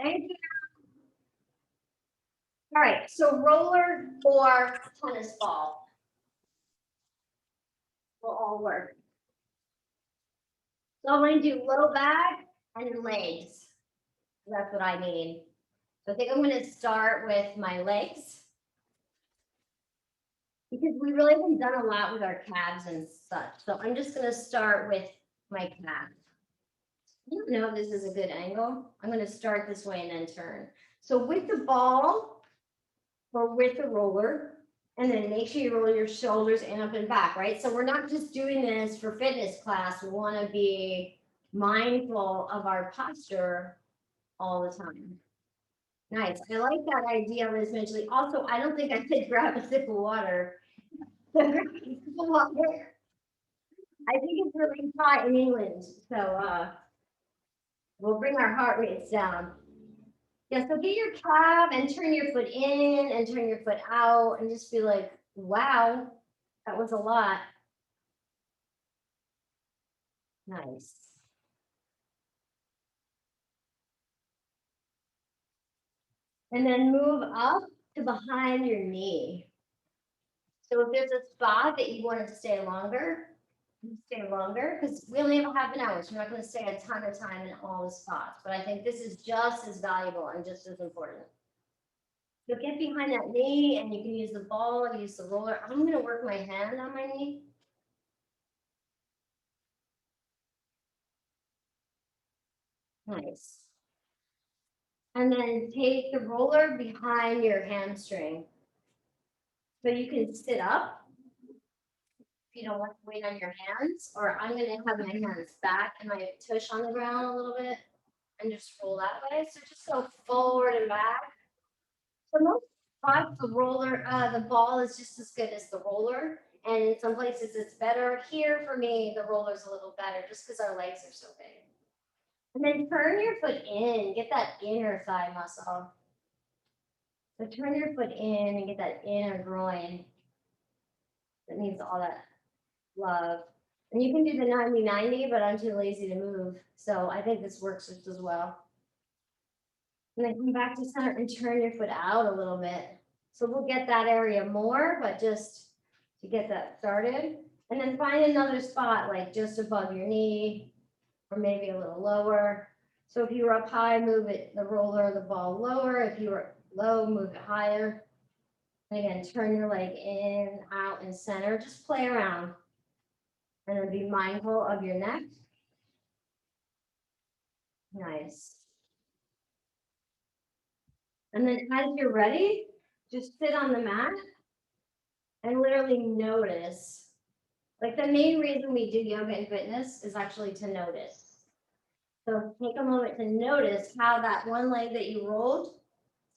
Thank you. All right, so roller or tennis ball will all work. So I'm going to do low back and legs. That's what I need. So I think I'm going to start with my legs because we really haven't done a lot with our calves and such. So I'm just going to start with my calf. I don't know if this is a good angle. I'm going to start this way and then turn. So with the ball or with the roller, and then make sure you roll your shoulders in, up and back, right? So we're not just doing this for fitness class. We want to be mindful of our posture all the time. Nice. I like that idea, Liz Mitchell. Also, I don't think I could grab a sip of water. I think it's really hot in England. So we'll bring our heart rates down. Yeah, so get your calf and turn your foot in and turn your foot out and just be like, wow, that was a lot. Nice. And then move up to behind your knee. So if there's a spot that you wanted to stay longer, because we only have half an hour, so we're not going to stay a ton of time in all the spots. But I think this is just as valuable and just as important. So get behind that knee and you can use the ball, use the roller. I'm going to work my hand on my knee. Nice. And then take the roller behind your hamstring. So you can sit up if you don't want to weight on your hands, or I'm going to have my hands back and my tush on the ground a little bit and just roll that way. So just go forward and back. So most spots, the ball is just as good as the roller. And in some places it's better. Here for me, the roller's a little better just because our legs are so big. And then turn your foot in, get that inner thigh muscle. So turn your foot in and get that inner groin that needs all that love. And you can do the 90-90, but I'm too lazy to move. So I think this works just as well. And then come back to center and turn your foot out a little bit. So we'll get that area more, but just to get that started. And then find another spot like just above your knee or maybe a little lower. So if you were up high, move it, the roller, the ball lower. If you were low, move it higher. And again, turn your leg in, out, and center. Just play around. And then be mindful of your neck. Nice. And then as you're ready, just sit on the mat and literally notice. Like the main reason we do yoga and fitness is actually to notice. So take a moment to notice how that one leg that you rolled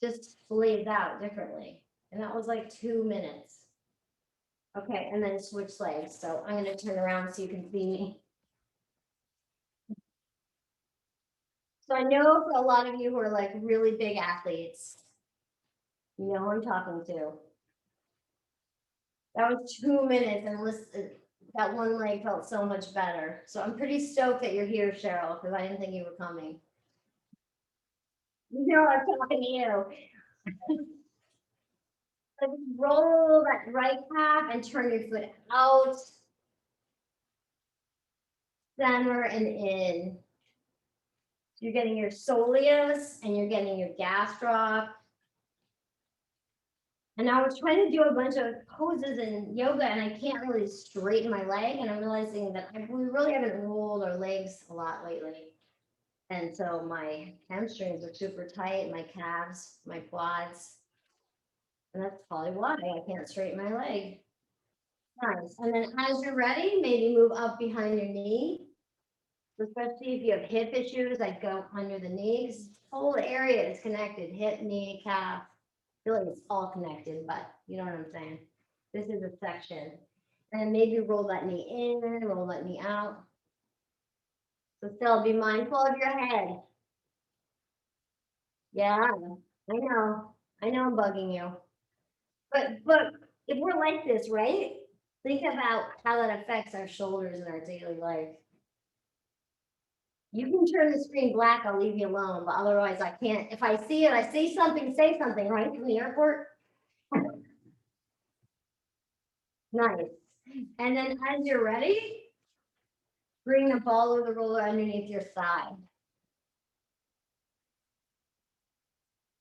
just lays out differently. And that was like 2 minutes. Okay, and then switch legs. So I'm going to turn around so you can see me. So I know for a lot of you who are like really big athletes, you know who I'm talking to. That was 2 minutes and listen, that one leg felt so much better. So I'm pretty stoked that you're here, Cheryl, because I didn't think you were coming. You know I'm talking to you. So roll that right calf and turn your foot out, center and in. You're getting your soleus and you're getting your gastroc. And I was trying to do a bunch of poses in yoga and I can't really straighten my leg. And I'm realizing that we really haven't rolled our legs a lot lately. And so my hamstrings are super tight, my calves, my quads. And that's probably why I can't straighten my leg. Nice. And then as you're ready, maybe move up behind your knee. Especially if you have hip issues, I'd go under the knee. This whole area is connected, hip, knee, calf. I feel like it's all connected, but you know what I'm saying? This is a section. And maybe roll that knee in, roll that knee out. So still be mindful of your head. Yeah, I know. I know I'm bugging you. But if we're like this, right? Think about how that affects our shoulders in our daily life. You can turn the screen black, I'll leave you alone, but otherwise I can't. If I see it, I see something, say something, right, from the airport. Nice. And then as you're ready, bring the ball or the roller underneath your thigh.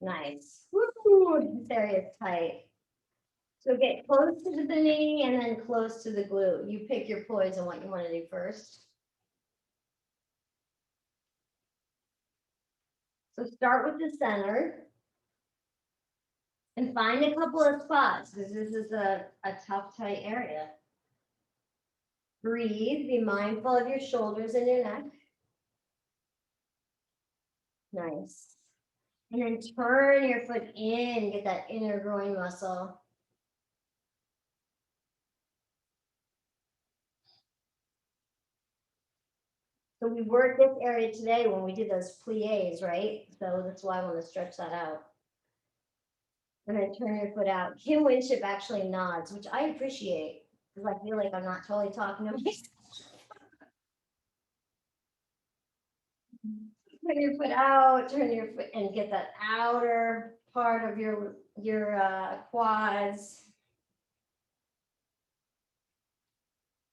Nice. Woo, this area is tight. So get close to the knee and then close to the glute. You pick your poise and what you want to do first. So start with the center and find a couple of spots because this is a tough, tight area. Breathe, be mindful of your shoulders and your neck. Nice. And then turn your foot in, get that inner groin muscle. So we worked this area today when we did those plies, right? So that's why I want to stretch that out. And then turn your foot out. Kim Winship actually nods, which I appreciate because I feel like I'm not totally talking to myself. Turn your foot out, turn your foot and get that outer part of your quads.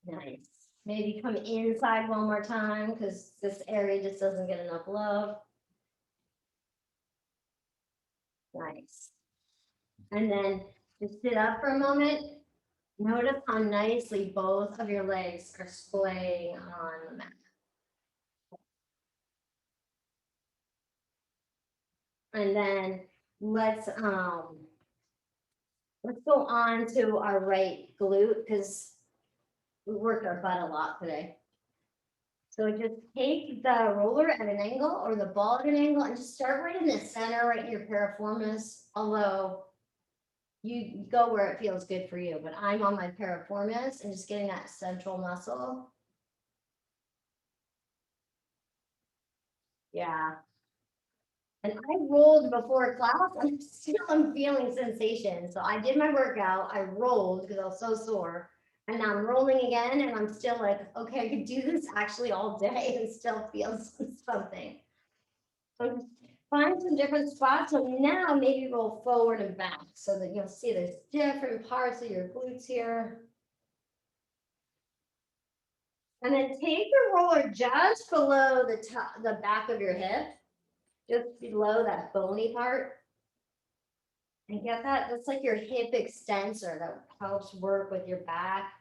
Nice. Maybe come inside one more time because this area just doesn't get enough love. Nice. And then just sit up for a moment. Notice how nicely both of your legs are splaying on the mat. And then let's go on to our right glute because we worked our butt a lot today. So just take the roller at an angle or the ball at an angle and just start right in the center, right in your piriformis, although you go where it feels good for you, but I'm on my piriformis and just getting that central muscle. Yeah. And I rolled before class and still I'm feeling sensation. So I did my workout, I rolled because I was so sore. And now I'm rolling again and I'm still like, okay, I could do this actually all day and still feel something. So find some different spots. So now maybe roll forward and back so that you'll see there's different parts of your glutes here. And then take the roller just below the top, the back of your hip, just below that bony part. And get that, that's like your hip extensor that helps work with your back.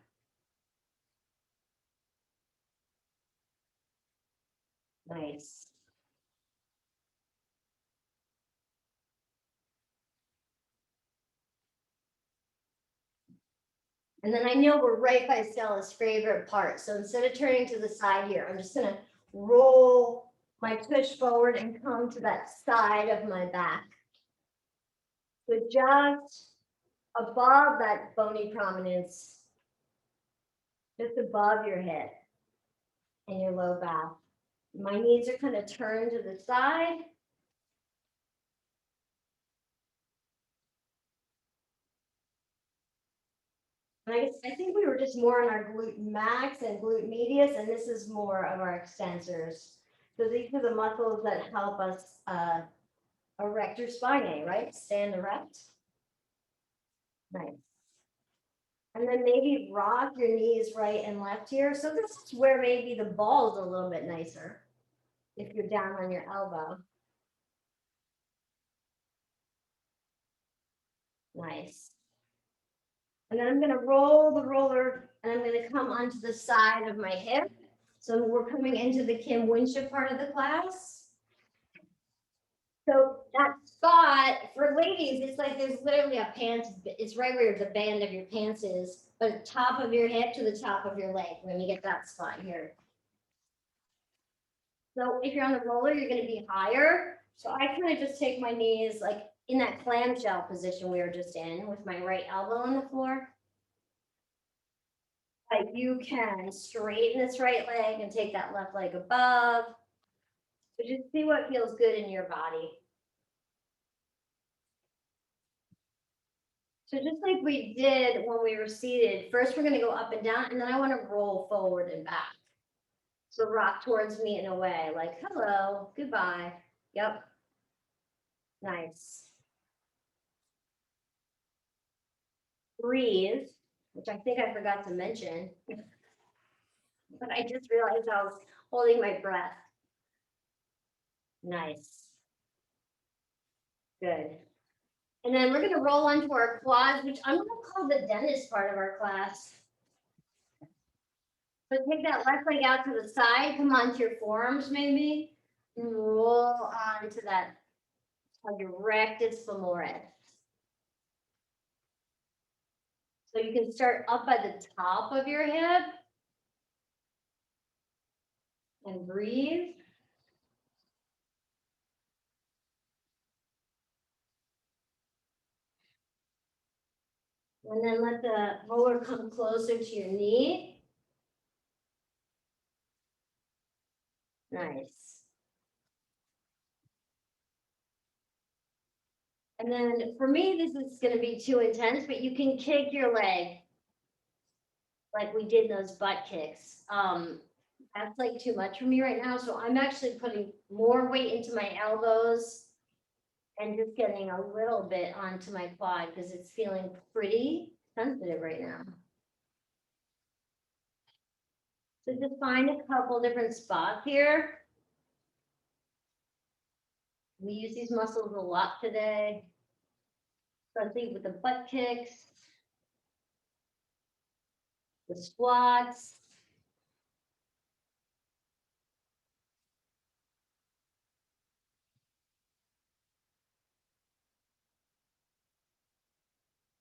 Nice. And then I know we're right by Stella's favorite part. So instead of turning to the side here, I'm just gonna roll my tush forward and come to that side of my back. So just above that bony prominence, just above your head and your low back. My knees are kind of turned to the side. I think we were just more on our glute max and glute medius, and this is more of our extensors. So these are the muscles that help us erect your spine, right? Stand erect. Nice. And then maybe rock your knees right and left here. So this is where maybe the ball is a little bit nicer if you're down on your elbow. Nice. And then I'm going to roll the roller and I'm going to come onto the side of my hip. So we're coming into the Kim Winship part of the class. So that spot for ladies, it's like there's literally a pants, it's right where the band of your pants is, but top of your hip to the top of your leg when you get that spot here. So if you're on the roller, you're going to be higher. So I kind of just take my knees like in that clamshell position we were just in with my right elbow on the floor. Like you can straighten this right leg and take that left leg above. So just see what feels good in your body. So just like we did when we were seated, first we're going to go up and down, and then I want to roll forward and back. So rock towards me in a way, like, hello, goodbye. Yep. Nice. Breathe, which I think I forgot to mention, but I just realized I was holding my breath. Nice. Good. And then we're going to roll onto our quads, which I'm going to call the dentist part of our class. So take that left leg out to the side, come onto your forearms maybe, and roll onto that your rectus femoris. So you can start up by the top of your hip and breathe. And then let the roller come closer to your knee. Nice. And then for me, this is going to be too intense, but you can kick your leg like we did those butt kicks. That's like too much for me right now. So I'm actually putting more weight into my elbows and just getting a little bit onto my quad because it's feeling pretty sensitive right now. So just find a couple different spots here. We use these muscles a lot today, especially with the butt kicks, the squats.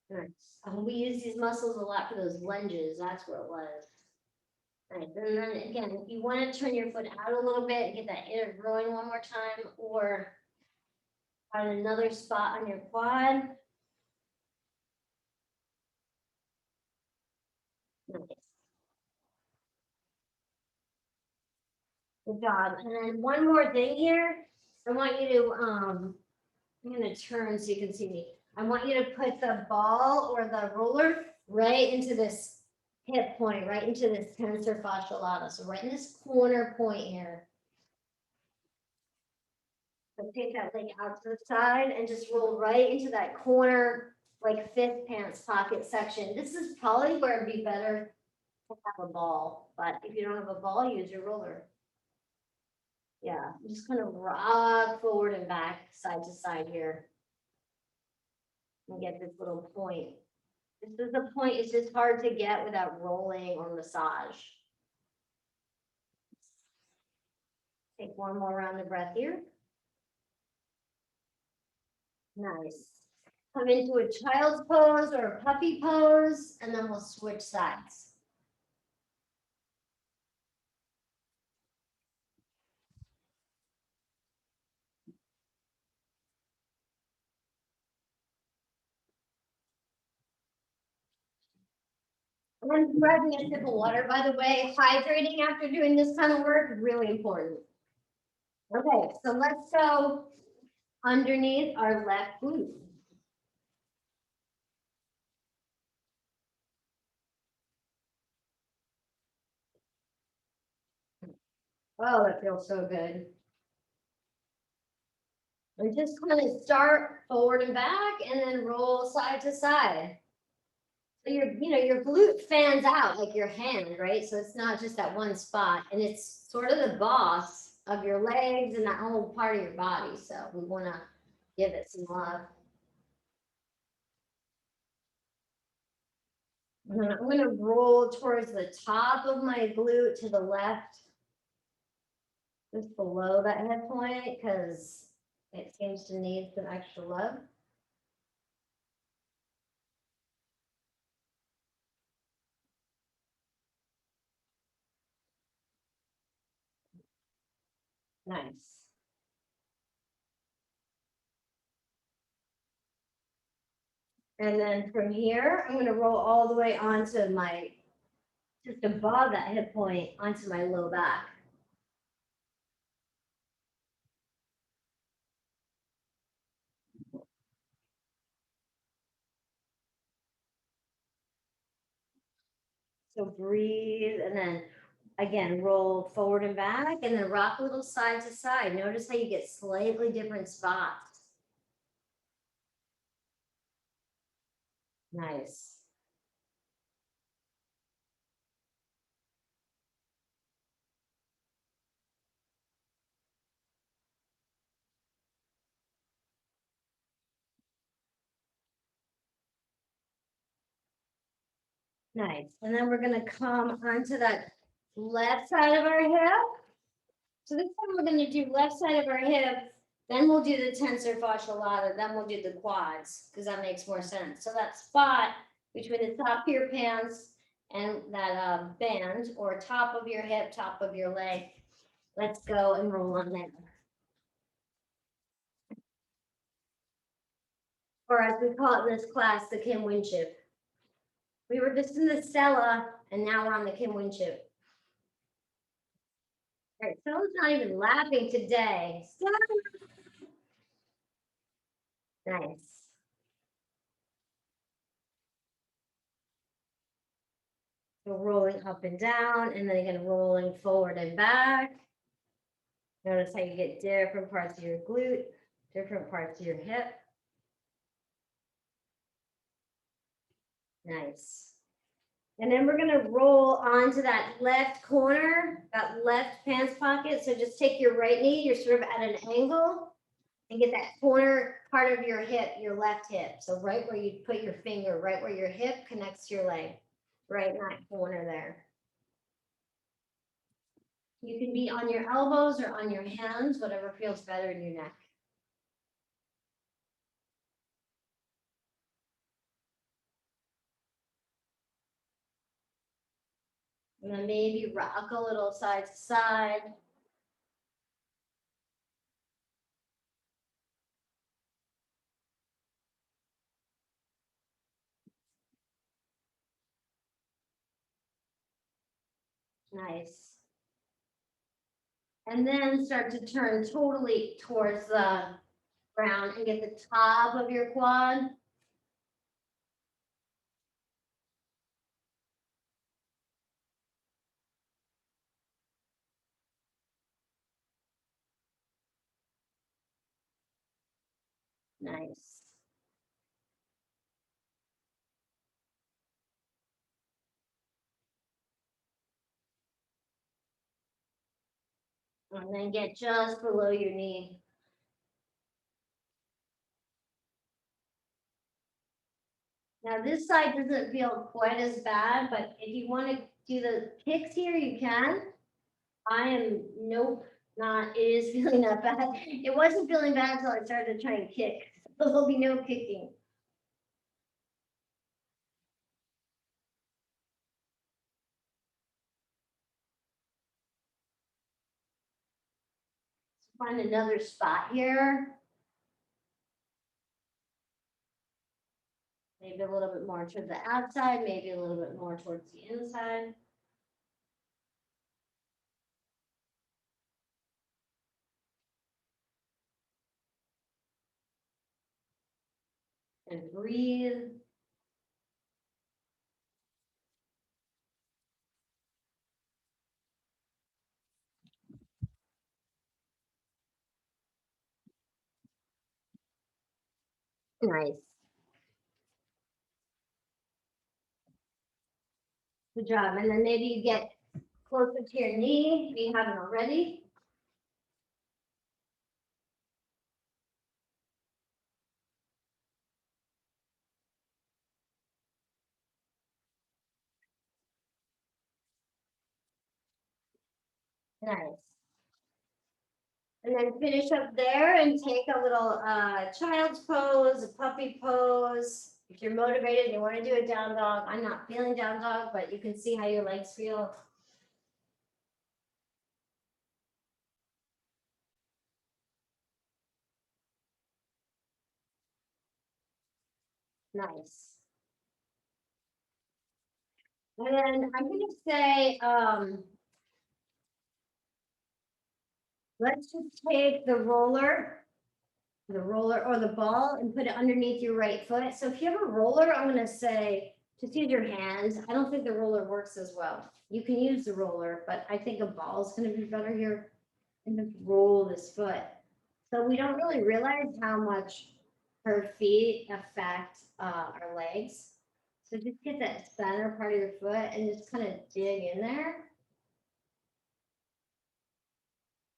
Nice. We use these muscles a lot for those lunges. That's what it was. Nice. And then again, if you want to turn your foot out a little bit, get that inner groin one more time, or find another spot on your quad. Nice. Good job. And then one more thing here. I want you to, I'm going to turn so you can see me. I want you to put the ball or the roller right into this hip point, right into this tensor fasciae lata. So right in this corner point here. So take that leg out to the side and just roll right into that corner, like fifth pants pocket section. This is probably where it'd be better to have a ball, but if you don't have a ball, use your roller. Yeah, just kind of rock forward and back, side to side here. And get this little point. This is the point, it's just hard to get without rolling or massage. Take one more round of breath here. Nice. Come into a child's pose or a puppy pose, and then we'll switch sides. I'm grabbing a sip of water, by the way. Hydrating after doing this kind of work is really important. Okay, so let's go underneath our left glute. Oh, that feels so good. And just kind of start forward and back and then roll side to side. So your glute fans out like your hand, right? So it's not just that one spot, and it's sort of the boss of your legs and that whole part of your body. So we want to give it some love. And then I'm going to roll towards the top of my glute to the left, just below that hip point, because it seems to need some extra love. Nice. And then from here, I'm going to roll all the way onto my, just above that hip point, onto my low back. So breathe, and then Again, roll forward and back and then rock a little side to side. Notice how you get slightly different spots. Nice. Nice. And then we're gonna come onto that left side of our hip. So this time we're gonna do left side of our hip, then we'll do the tensor fasciae lata, then we'll do the quads, because that makes more sense. So that spot between the top of your pants and that band, or top of your hip, top of your leg, let's go and roll on there. Or as we call it in this class, the Kim Winship. We were just in the Stella, and now we're on the Kim Winship. All right, Stella's not even laughing today. Stella. Nice. So rolling up and down, and then again, rolling forward and back. Notice how you get different parts of your glute, different parts of your hip. Nice. And then we're gonna roll onto that left corner, that left pants pocket. So just take your right knee, you're sort of at an angle, and get that corner part of your hip, your left hip. So right where you put your finger, right where your hip connects to your leg, right in that corner there. You can be on your elbows or on your hands, whatever feels better in your neck. And then maybe rock a little side to side. Nice. And then start to turn totally towards the ground and get the top of your quad. Nice. And then get just below your knee. Now this side doesn't feel quite as bad, but if you want to do the kicks here, you can. I am, nope, not, it is feeling that bad. It wasn't feeling bad until I started to try and kick. There'll be no kicking. Find another spot here. Maybe a little bit more towards the outside, maybe a little bit more towards the inside. And breathe. Nice. Good job. And then maybe you get closer to your knee if you haven't already. Nice. And then finish up there and take a little child's pose, a puppy pose. If you're motivated and you want to do a down dog, I'm not feeling down dog, but you can see how your legs feel. Nice. And then I'm going to say, let's just take the roller or the ball and put it underneath your right foot. So if you have a roller, I'm going to say just use your hands. I don't think the roller works as well. You can use the roller, but I think a ball is gonna be better here. And just roll this foot. So we don't really realize how much her feet affect our legs. So just get that center part of your foot and just kind of dig in there.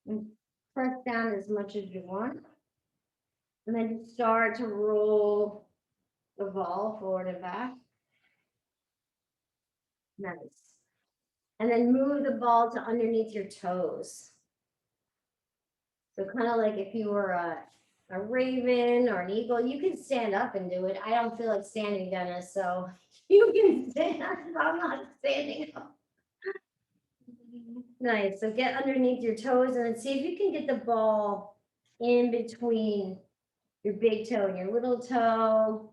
And press down as much as you want. And then just start to roll the ball forward and back. Nice. And then move the ball to underneath your toes. So kind of like if you were a raven or an eagle, you can stand up and do it. I don't feel like standing, Dennis, so you can stand. I'm not standing up. Nice. So get underneath your toes and then see if you can get the ball in between your big toe and your little toe,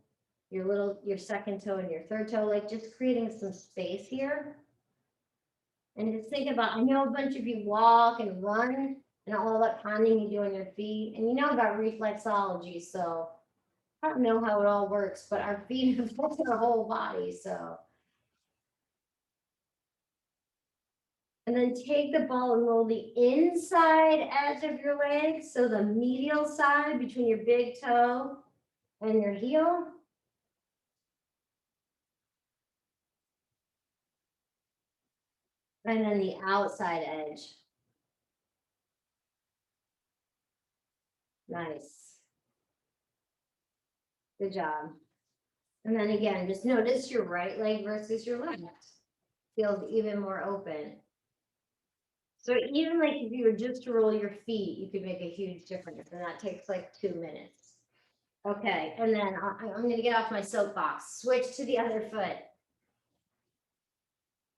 your second toe and your third toe, like just creating some space here. And just think about, I know a bunch of you walk and run and all that pounding you do on your feet, and you know about reflexology, so I don't know how it all works, but our feet affect our whole body, so. And then take the ball and roll the inside edge of your leg, so the medial side between your big toe and your heel. And then the outside edge. Nice. Good job. And then again, just notice your right leg versus your left. Feels even more open. So even like if you were just to roll your feet, you could make a huge difference, and that takes like 2 minutes. Okay, and then I'm gonna get off my soapbox, switch to the other foot.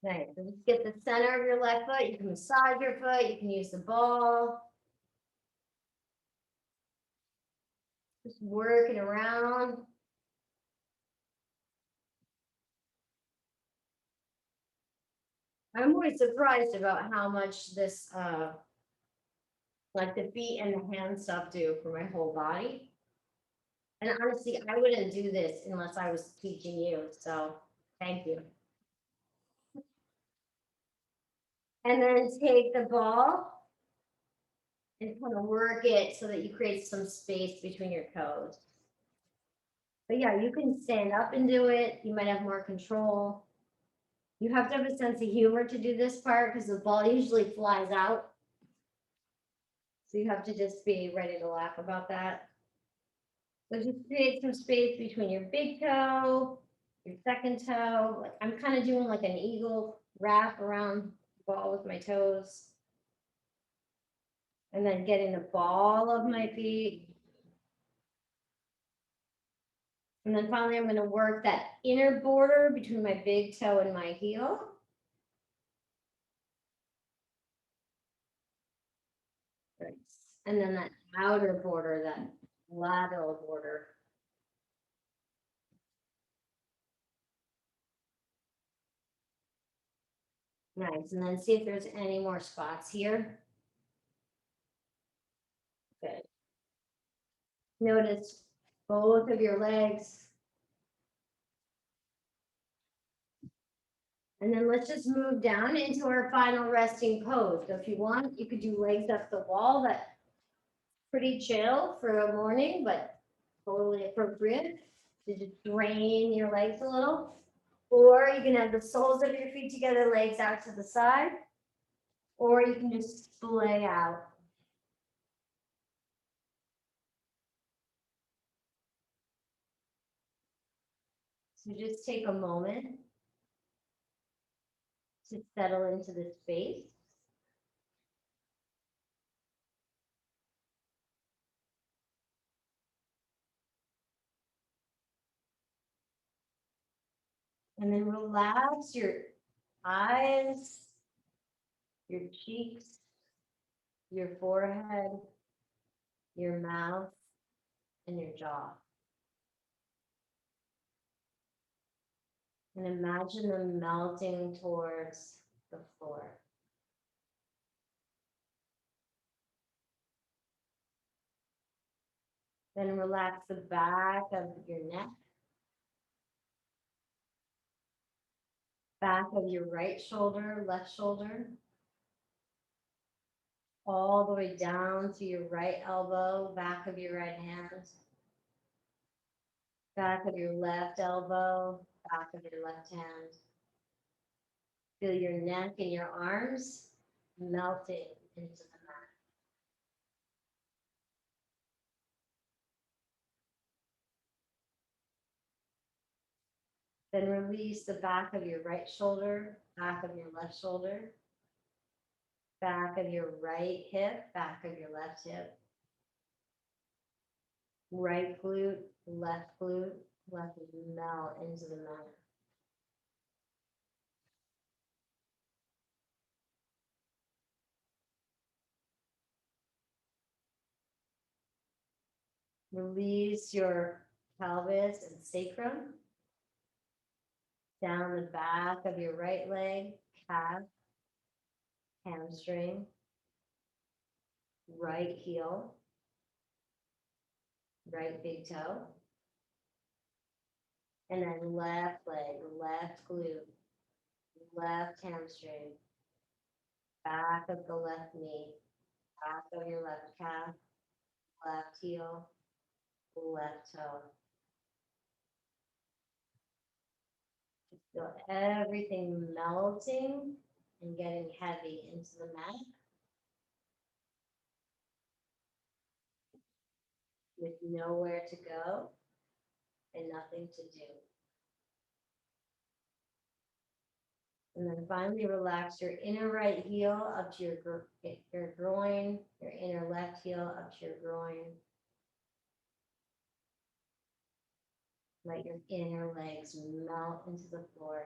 Nice, so just get the center of your left foot, you can massage your foot, you can use the ball. Just working around. I'm always surprised about how much this, like the feet and the hand stuff do for my whole body. And honestly, I wouldn't do this unless I was teaching you, so thank you. And then take the ball and kind of work it so that you create some space between your toes. But yeah, you can stand up and do it. You might have more control. You have to have a sense of humor to do this part because the ball usually flies out. So you have to just be ready to laugh about that. So just create some space between your big toe, your second toe. Like I'm kind of doing like an eagle wrap around the ball with my toes. And then getting the ball of my feet. And then finally, I'm going to work that inner border between my big toe and my heel. Nice. And then that outer border, that lateral border. Nice. And then see if there's any more spots here. Good. Notice both of your legs. And then let's just move down into our final resting pose. So if you want, you could do legs up the wall. That's pretty chill for a morning, but totally appropriate to just drain your legs a little. Or you can have the soles of your feet together, legs out to the side. Or you can just splay out. So just take a moment to settle into the space. And then relax your eyes, your cheeks, your forehead, your mouth, and your jaw. And imagine them melting towards the floor. Then relax the back of your neck. Back of your right shoulder, left shoulder. All the way down to your right elbow, back of your right hand. Back of your left elbow, back of your left hand. Feel your neck and your arms melting into the mat. Then release the back of your right shoulder, back of your left shoulder, back of your right hip, back of your left hip. Right glute, let it melt into the mat. Release your pelvis and sacrum. Down the back of your right leg, calf, hamstring, right heel, right big toe. And then left leg, left glute, left hamstring, back of the left knee, back of your left calf, left heel, left toe. Feel everything melting and getting heavy into the mat with nowhere to go and nothing to do. And then finally relax your inner right heel up to your groin, your inner left heel up to your groin. Let your inner legs melt into the floor.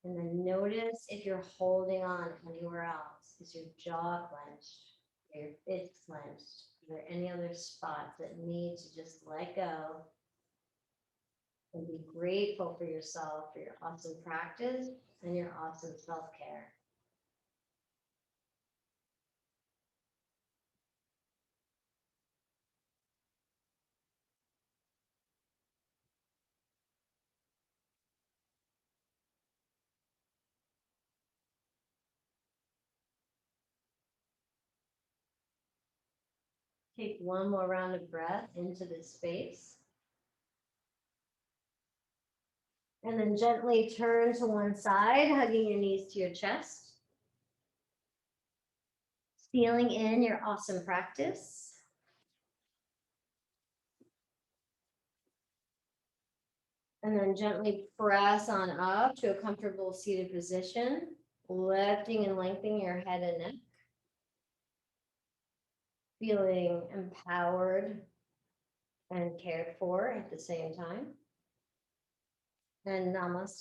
And then notice if you're holding on anywhere else. Is your jaw clenched? Are your fists clenched? Are there any other spots that need to just let go? And be grateful for yourself, for your awesome practice and your awesome self-care. Take one more round of breath into this space. And then gently turn to one side, hugging your knees to your chest. Feeling in your awesome practice. And then gently press on up to a comfortable seated position, lifting and lengthening your head and neck. Feeling empowered and cared for at the same time. And namaste.